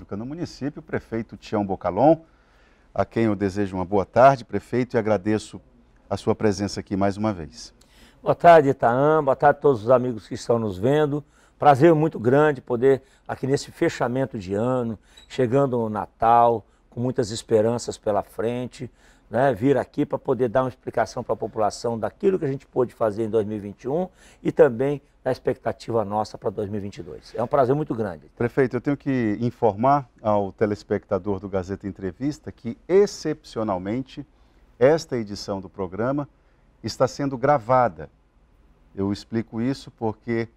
Pública no município, o prefeito Tião Bocalon, a quem eu desejo uma boa tarde, prefeito, e agradeço a sua presença aqui mais uma vez. Boa tarde, Itaã, boa tarde a todos os amigos que estão nos vendo. Prazer muito grande poder, aqui nesse fechamento de ano, chegando no Natal, com muitas esperanças pela frente, né, vir aqui para poder dar uma explicação para a população daquilo que a gente pôde fazer em 2021 e também da expectativa nossa para 2022. É um prazer muito grande. Prefeito, eu tenho que informar ao telespectador do Gazeta Entrevista que, excepcionalmente, esta edição do programa está sendo gravada. Eu explico isso porque,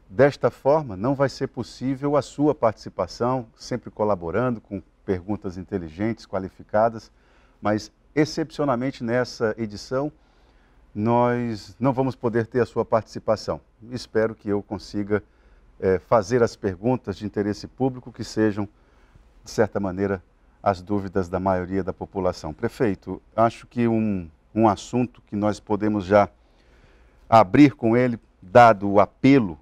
desta forma, não vai ser possível a sua participação, sempre colaborando com perguntas inteligentes, qualificadas, mas, excepcionalmente, nessa edição, nós não vamos poder ter a sua participação. Espero que eu consiga fazer as perguntas de interesse público que sejam, de certa maneira, as dúvidas da maioria da população. Prefeito, acho que um assunto que nós podemos já abrir com ele, dado o apelo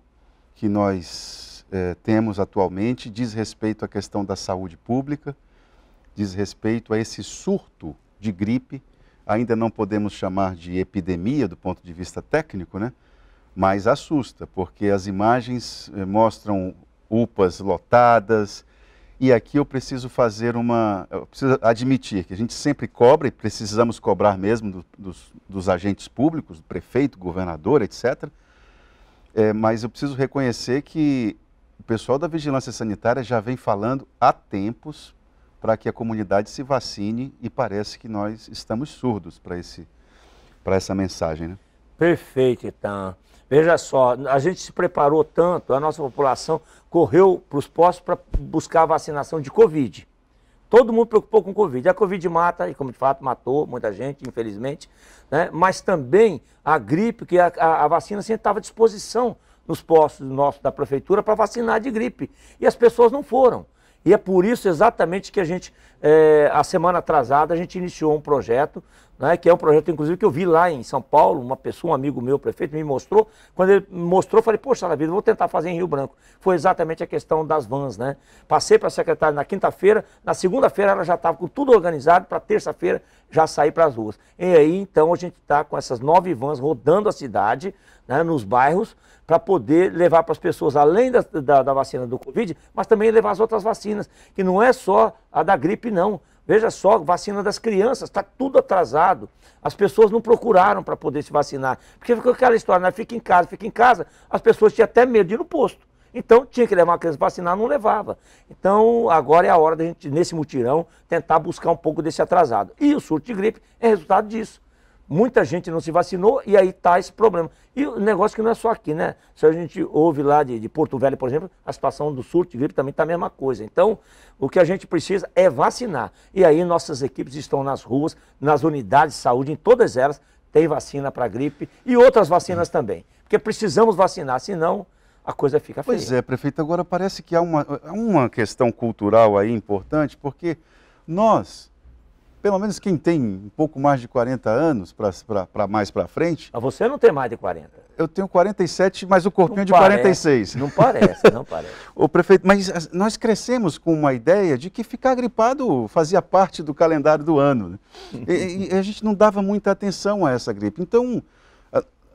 que nós temos atualmente, diz respeito à questão da saúde pública, diz respeito a esse surto de gripe. Ainda não podemos chamar de epidemia do ponto de vista técnico, né? Mas assusta, porque as imagens mostram UPAs lotadas, e aqui eu preciso eu preciso admitir que a gente sempre cobra, e precisamos cobrar mesmo dos agentes públicos, do prefeito, governador, etc. Mas eu preciso reconhecer que o pessoal da Vigilância Sanitária já vem falando há tempos para que a comunidade se vacine, e parece que nós estamos surdos para essa mensagem, né? Perfeito, então. Veja só, a gente se preparou tanto, a nossa população correu para os postos para buscar a vacinação de Covid. Todo mundo preocupou com Covid. A Covid mata, e como de fato matou muita gente, infelizmente, né? Mas também a gripe, que a vacina sempre estava à disposição nos postos nossos da prefeitura para vacinar de gripe. E as pessoas não foram. E é por isso exatamente que a gente, a semana atrasada, a gente iniciou um projeto, né, que é um projeto, inclusive, que eu vi lá em São Paulo, uma pessoa, um amigo meu, prefeito, me mostrou. Quando ele me mostrou, eu falei, poxa, na vida, vou tentar fazer em Rio Branco. Foi exatamente a questão das vans, né? Passei para a secretária na quinta-feira, na segunda-feira ela já estava com tudo organizado, para terça-feira já sair para as ruas. E aí, então, a gente está com essas 9 vans rodando a cidade, né, nos bairros, para poder levar para as pessoas, além da vacina do Covid, mas também levar as outras vacinas, que não é só a da gripe, não. Veja só, vacina das crianças, está tudo atrasado. As pessoas não procuraram para poder se vacinar. Porque ficou aquela história, né? Fica em casa. As pessoas tinham até medo de ir no posto. Então, tinha que levar uma criança para vacinar, não levava. Então, agora é a hora da gente, nesse mutirão, tentar buscar um pouco desse atrasado. E o surto de gripe é resultado disso. Muita gente não se vacinou e aí está esse problema. E o negócio que não é só aqui, né? Se a gente ouve lá de Porto Velho, por exemplo, a situação do surto de gripe também está a mesma coisa. Então, o que a gente precisa é vacinar. E aí nossas equipes estão nas ruas, nas unidades de saúde, em todas elas, tem vacina para gripe e outras vacinas também. Porque precisamos vacinar, senão a coisa fica feia. Pois é, prefeito, agora parece que há uma questão cultural aí importante, porque nós, pelo menos quem tem um pouco mais de 40 anos, para mais para frente... Mas você não tem mais de 40. Eu tenho 47, mas o corpinho Não é de parece, 46. Não parece, não parece. Ô, prefeito, mas nós crescemos com uma ideia de que ficar gripado fazia parte do calendário do ano, né? E a gente não dava muita atenção a essa gripe. Então,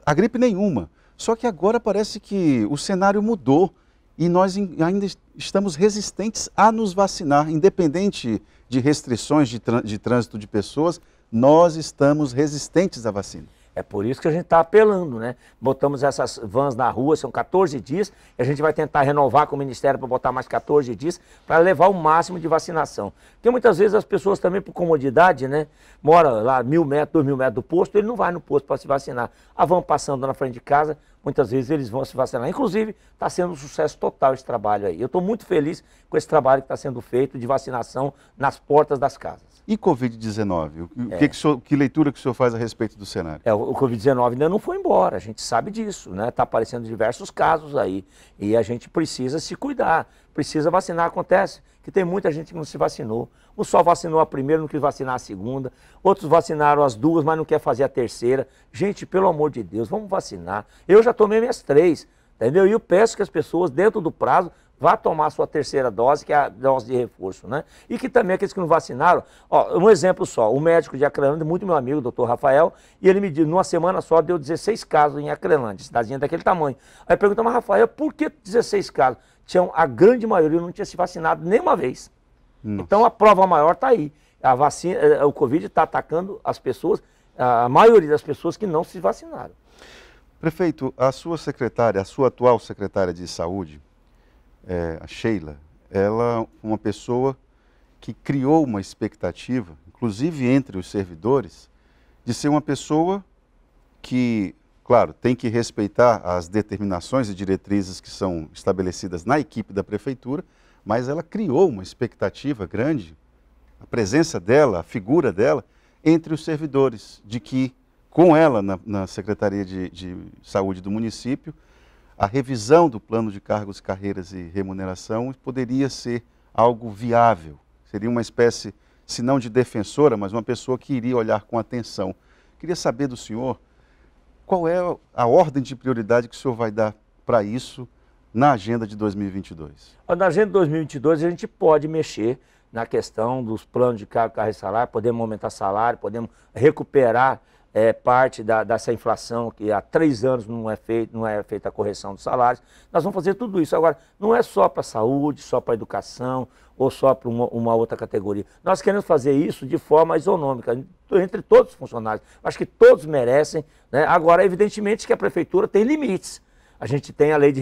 a gripe nenhuma. Só que agora parece que o cenário mudou e nós ainda estamos resistentes a nos vacinar, independente de restrições de trânsito de pessoas, nós estamos resistentes à vacina. É por isso que a gente está apelando, né? Botamos essas vans na rua, são 14 dias, e a gente vai tentar renovar com o Ministério para botar mais 14 dias, para levar o máximo de vacinação. Porque muitas vezes as pessoas também, por comodidade, né? Mora lá 1.000 metros, 2.000 metros do posto, ele não vai no posto para se vacinar. A van passando na frente de casa, muitas vezes eles vão se vacinar. Inclusive, está sendo um sucesso total esse trabalho aí. Eu estou muito feliz com esse trabalho que está sendo feito de vacinação nas portas das casas. E Covid-19? Que leitura que o senhor faz a respeito do cenário? O Covid-19 ainda não foi embora, a gente sabe disso, né? Está aparecendo diversos casos aí e a gente precisa se cuidar, precisa vacinar. Acontece que tem muita gente que não se vacinou. Um só vacinou a primeira, não quis vacinar a segunda. Outros vacinaram as duas, mas não quer fazer a terceira. Gente, pelo amor de Deus, vamos vacinar. Eu já tomei minhas 3. entendeu? E eu peço que as pessoas, dentro do prazo, vá tomar a sua terceira dose, que é a dose de reforço, né? E que também aqueles que não vacinaram, ó, um exemplo só, o médico de Acrelândia, muito meu amigo, o doutor Rafael, e ele me disse, numa semana só deu 16 casos em Acrelândia, cidadezinha daquele tamanho. Aí pergunta, mas Rafael, por que 16 casos? A grande maioria não tinha se vacinado nenhuma vez. Nossa. Então a prova maior está aí. A vacina, o Covid está atacando as pessoas, a maioria das pessoas que não se vacinaram. Prefeito, a sua secretária, a sua atual secretária de saúde, a Sheila, ela é uma pessoa que criou uma expectativa, inclusive entre os servidores, de ser uma pessoa que, claro, tem que respeitar as determinações e diretrizes que são estabelecidas na equipe da prefeitura, mas ela criou uma expectativa grande, a presença dela, a figura dela, entre os servidores, de que com ela na Secretaria de Saúde do município, a revisão do plano de cargos, carreiras e remuneração poderia ser algo viável. Seria uma espécie, se não de defensora, mas uma pessoa que iria olhar com atenção. Queria saber do senhor qual é a ordem de prioridade que o senhor vai dar para isso na agenda de 2022. Na agenda de 2022 a gente pode mexer na questão dos planos de cargo, carreira e salário, podemos aumentar salário, podemos recuperar parte dessa inflação que há 3 anos não é feita a correção dos salários. Nós vamos fazer tudo isso. Agora, não é só para a saúde, só para a educação ou só para uma outra categoria. Nós queremos fazer isso de forma isonômica, entre todos os funcionários. Acho que todos merecem, né? Agora, evidentemente que a prefeitura tem limites. A gente tem a lei de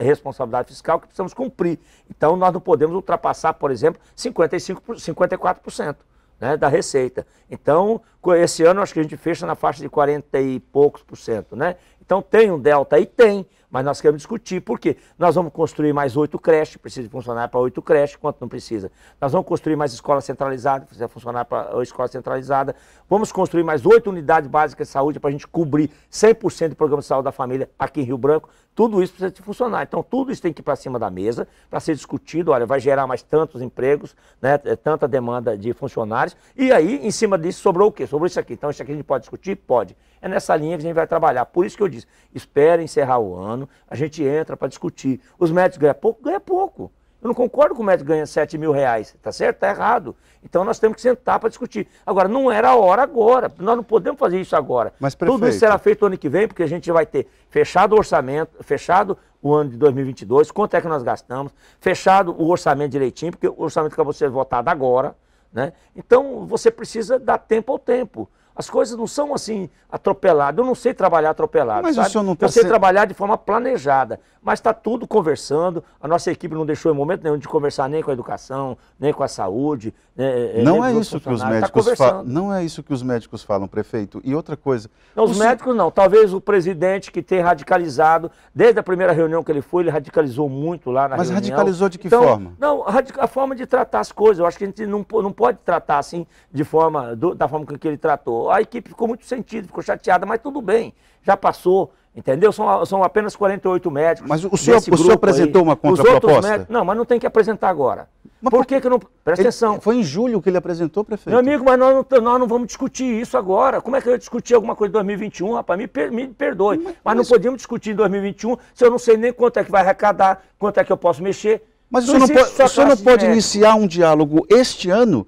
responsabilidade fiscal que precisamos cumprir. Então, nós não podemos ultrapassar, por exemplo, 54%. Né, da receita. Então, esse ano acho que a gente fecha na faixa de 40 e poucos %, né? Então tem um delta aí? Tem, mas nós queremos discutir, por quê? Nós vamos construir mais 8 creches, precisa funcionar para 8 creches, quanto não precisa. Nós vamos construir mais escola centralizada, precisa funcionar para a escola centralizada. Vamos construir mais 8 unidades básicas de saúde para a gente cobrir 100% do programa de saúde da família aqui em Rio Branco. Tudo isso precisa funcionar. Então tudo isso tem que ir para cima da mesa, para ser discutido, olha, vai gerar mais tantos empregos, né, tanta demanda de funcionários, e aí, em cima disso, sobrou o quê? Sobrou isso aqui. Então isso aqui a gente pode discutir? Pode. É nessa linha que a gente vai trabalhar. Por isso que eu disse, espere encerrar o ano, a gente entra para discutir. Os médicos ganham pouco? Ganha pouco. Eu não concordo que o médico ganha 7 mil reais, tá certo? Tá errado. Então nós temos que sentar para discutir. Agora, não era a hora agora, nós não podemos fazer isso agora. Mas, prefeito, tudo isso será feito ano que vem, porque a gente vai ter fechado o orçamento, fechado o ano de 2022, quanto é que nós gastamos, fechado o orçamento direitinho, porque o orçamento acabou de ser votado agora, né? Então você precisa dar tempo ao tempo. As coisas não são assim atropeladas. Eu não sei trabalhar atropelado, mas sabe? O senhor não tá eu sei trabalhar de forma planejada, mas está tudo conversando. A nossa equipe não deixou em momento nenhum de conversar nem com a educação, nem com a saúde. Não é isso que os médicos falam. Não é isso que os médicos falam, prefeito. E outra coisa. Não, os médicos não. Talvez o presidente que tem radicalizado, desde a primeira reunião que ele foi, ele radicalizou muito lá na reunião. Mas radicalizou de que forma? Não, a forma de tratar as coisas. Eu acho que a gente não pode tratar assim da forma que ele tratou. A equipe ficou muito sentida, ficou chateada, mas tudo bem, já passou, entendeu? São apenas 48 médicos. Mas o senhor apresentou uma contraproposta? Não, mas não tem que apresentar agora. Por que não... Presta atenção. Foi em julho que ele apresentou, prefeito. Meu amigo, mas nós não vamos discutir isso agora. Como é que eu ia discutir alguma coisa em 2021, rapaz? Me perdoe. Mas não podíamos discutir em 2021 se eu não sei nem quanto é que vai arrecadar, quanto é que eu posso mexer. Mas o senhor não pode iniciar um diálogo este ano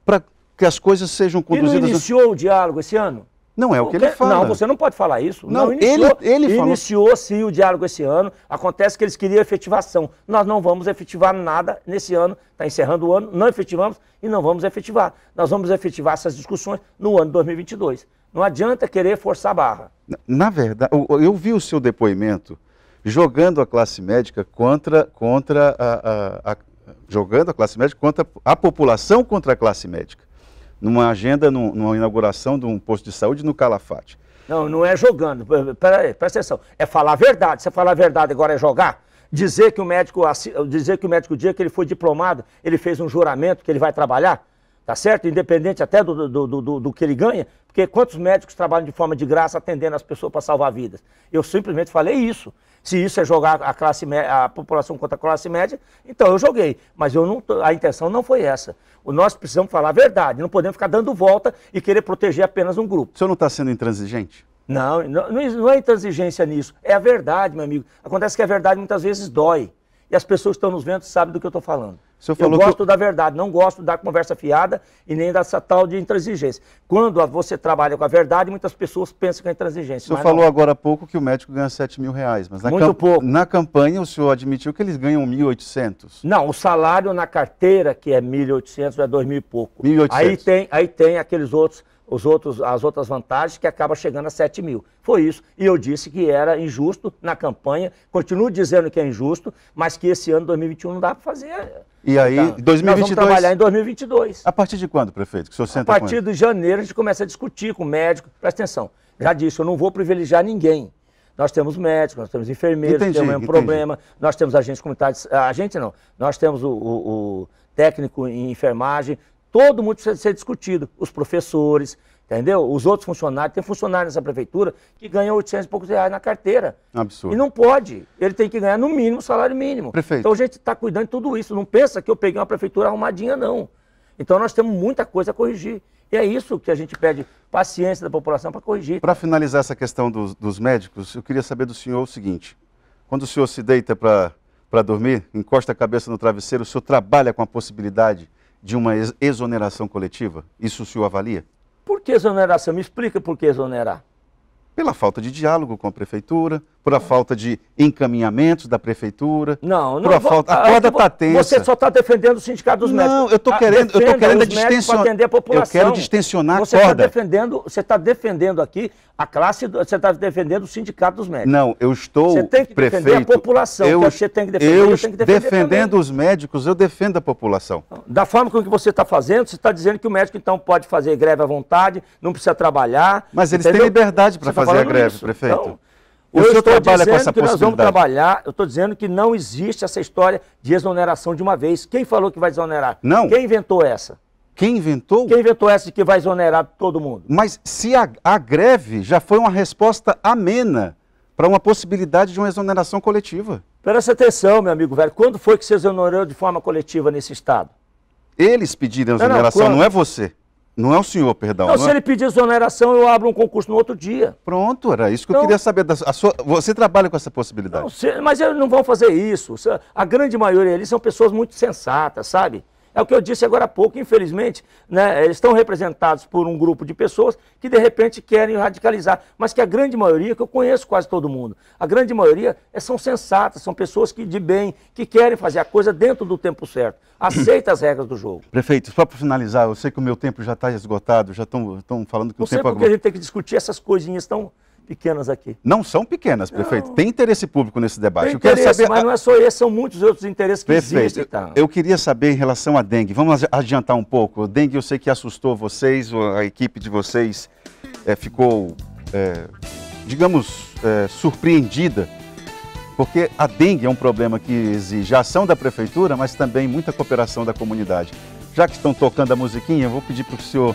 para que as coisas sejam conduzidas... E não iniciou o diálogo esse ano? Não é o que ele fala. Não, você não pode falar isso. Não, ele falou... Iniciou sim o diálogo esse ano. Acontece que eles queriam efetivação. Nós não vamos efetivar nada nesse ano. Está encerrando o ano, não efetivamos e não vamos efetivar. Nós vamos efetivar essas discussões no ano de 2022. Não adianta querer forçar a barra. Na verdade, eu vi o seu depoimento jogando a classe médica contra a população contra a classe médica. Numa agenda, numa inauguração de um posto de saúde no Calafate. Não é jogando. Peraí, presta atenção. É falar a verdade. Você falar a verdade agora é jogar? Dizer que o médico, o dia que ele foi diplomado, ele fez um juramento que ele vai trabalhar? Tá certo? Independente até do que ele ganha. Porque quantos médicos trabalham de forma de graça atendendo as pessoas para salvar vidas? Eu simplesmente falei isso. Se isso é jogar a população contra a classe média, então eu joguei. Mas a intenção não foi essa. Nós precisamos falar a verdade, não podemos ficar dando volta e querer proteger apenas um grupo. O senhor não está sendo intransigente? Não é intransigência nisso, é a verdade, meu amigo. Acontece que a verdade muitas vezes dói. E as pessoas que estão nos vendo sabem do que eu estou falando. Eu gosto da verdade, não gosto da conversa fiada e nem dessa tal de intransigência. Quando você trabalha com a verdade, muitas pessoas pensam que é intransigência. O senhor falou agora há pouco que o médico ganha R$7.000, mas muito pouco. Na campanha o senhor admitiu que eles ganham 1.800. Não, o salário na carteira, que é 1.800, é 2.000 e pouco. 1.800. Aí tem aqueles outros, as outras vantagens que acaba chegando a 7.000. Foi isso. E eu disse que era injusto na campanha, continuo dizendo que é injusto, mas que esse ano, 2021, não dá para fazer. E aí, então, 2022... Nós vamos trabalhar em 2022. A partir de quando, prefeito? Que o senhor senta a partir de janeiro a gente começa a discutir com o médico. Presta atenção, já disse, eu não vou privilegiar ninguém. Nós temos médicos, nós temos enfermeiros, que têm o mesmo problema, nós temos agentes comunitários, nós temos o técnico em enfermagem, todo mundo precisa ser discutido, os professores, entendeu? Os outros funcionários, tem funcionário nessa prefeitura que ganha 800 e poucos reais na carteira. Absurdo. E não pode, ele tem que ganhar no mínimo o salário mínimo. Prefeito. Então a gente está cuidando de tudo isso, não pensa que eu peguei uma prefeitura arrumadinha, não. Então nós temos muita coisa a corrigir. E é isso que a gente pede, paciência da população para corrigir. Para finalizar essa questão dos médicos, eu queria saber do senhor o seguinte, quando o senhor se deita para dormir, encosta a cabeça no travesseiro, o senhor trabalha com a possibilidade de uma exoneração coletiva? Isso o senhor avalia? Por que exoneração? Me explica por que exonerar. Pela falta de diálogo com a prefeitura, por a falta de encaminhamentos da prefeitura. Não. A corda está tensa. Você só está defendendo o sindicato dos médicos. Não, eu estou querendo distensionar a corda. Você está defendendo aqui a classe, você está defendendo o sindicato dos médicos. Não, eu estou, você tem que defender a população. Você tem que defender, eu tenho que defender defendendo também. Os médicos, eu defendo a população. Da forma como que você está fazendo, você está dizendo que o médico então pode fazer greve à vontade, não precisa trabalhar. Mas eles têm liberdade para fazer a greve, prefeito. Então, o senhor trabalha com essa possibilidade? Nós vamos trabalhar, eu estou dizendo que não existe essa história de exoneração de uma vez. Quem falou que vai exonerar? Não. Quem inventou essa? Quem inventou? Quem inventou essa de que vai exonerar todo mundo? Mas se a greve já foi uma resposta amena para uma possibilidade de uma exoneração coletiva. Presta atenção, meu amigo velho. Quando foi que você exonerou de forma coletiva nesse estado? Eles pediram exoneração, não é você. Não é o senhor, perdão. Não, se ele pedir exoneração, eu abro um concurso no outro dia. Pronto, era isso que eu queria saber. Você trabalha com essa possibilidade? Não, mas eles não vão fazer isso. A grande maioria deles são pessoas muito sensatas, sabe? É o que eu disse agora há pouco, infelizmente, né, eles estão representados por um grupo de pessoas que de repente querem radicalizar, mas que a grande maioria, que eu conheço quase todo mundo, a grande maioria são sensatas, são pessoas que de bem, que querem fazer a coisa dentro do tempo certo, aceita as regras do jogo. Prefeito, só para finalizar, eu sei que o meu tempo já está esgotado, já estão falando que o tempo... Não sei porque a gente tem que discutir essas coisinhas tão pequenas aqui. Não são pequenas, prefeito. Não. Tem interesse público nesse debate. Tem interesse, quero saber... mas não é só esse, são muitos outros interesses que existem. Tá? Eu queria saber em relação à dengue. Vamos adiantar um pouco. A dengue eu sei que assustou vocês, a equipe de vocês ficou, digamos, surpreendida, porque a dengue é um problema que exige a ação da prefeitura, mas também muita cooperação da comunidade. Já que estão tocando a musiquinha, eu vou pedir para que o senhor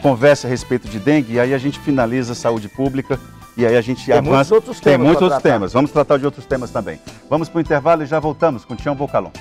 converse a respeito de dengue, e aí a gente finaliza a saúde pública. E aí a gente avança. Tem muitos outros temas. Vamos tratar de outros temas também. Vamos para o intervalo e já voltamos com Tião Bocalon.